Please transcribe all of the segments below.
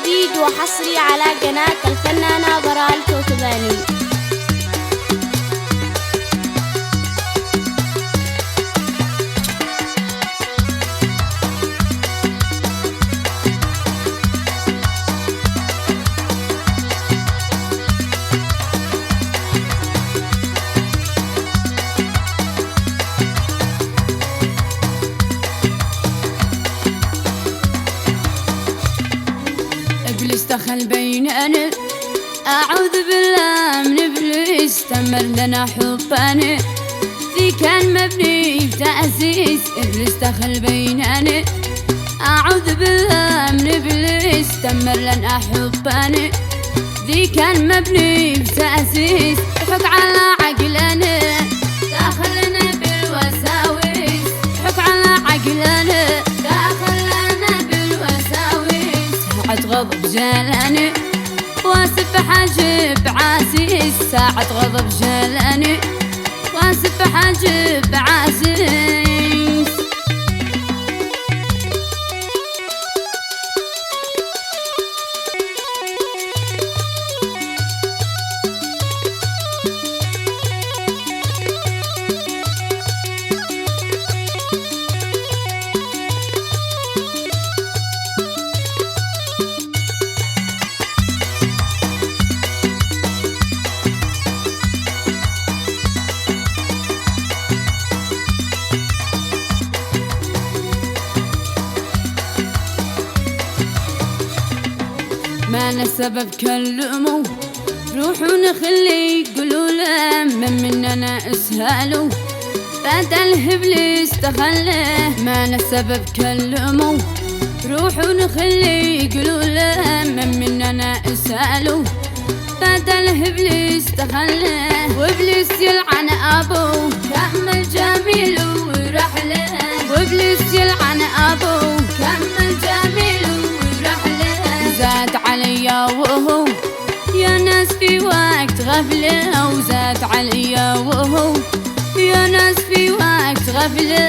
جديد وحصري على قناة الفنانة براء الكوكباني. إبليس دخل بيننا، أعوذ بالله من إبليس، تمر لنا حبنا ذي كان مبني بتأسيس. إبليس دخل بيننا، أعوذ بالله من إبليس، تمر لنا حبنا ذي كان مبني بتأسيس. حك على عقلنا داخلنا بالوساوس، حك على عقلنا داخلنا بالوساوس. ساعة غضب جالني واسف حاجب عاسيس، ساعة غضب جالني واسف حاجب عاسيس. ما أنا السبب كلموا روحوا نخلي يقولوا له مننا اسهلوا بدل إبليس تخلى. ما أنا السبب كلموا روحوا نخلي يقولوا له مننا اسهلوا بدل إبليس تخلى. وإبليس يلعن أبوه كمل جميل وراح له، وإبليس يلعن أبوه كمل جميل وراح له. زاد عليا وهو يا ناس في وقت غفلة، وزاد عليا وهو يا ناس في وقت غفلة.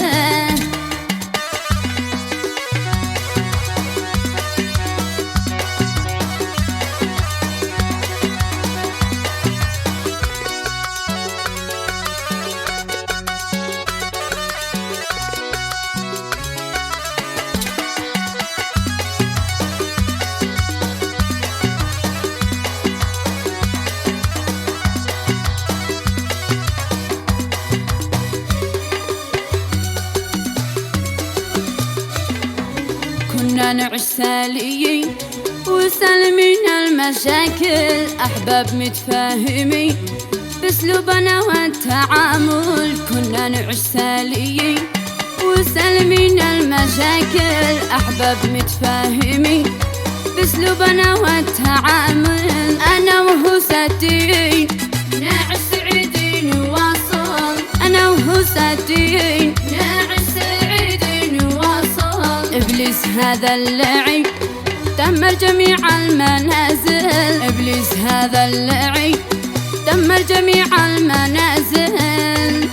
كنا نعيش ساليين وسالمين المشاكل، أحباب متفاهمين باسلوبنا والتعامل. كنا نعيش ساليين وسالمين المشاكل، أحباب متفاهمين باسلوبنا والتعامل. أنا وهو ساتين نعيش سعيدين واصل، أنا وهو ساتين نعيش سعيدين واصل. إبليس هذا اللعين دمر جميع المنازل، إبليس هذا اللعين دمر جميع المنازل.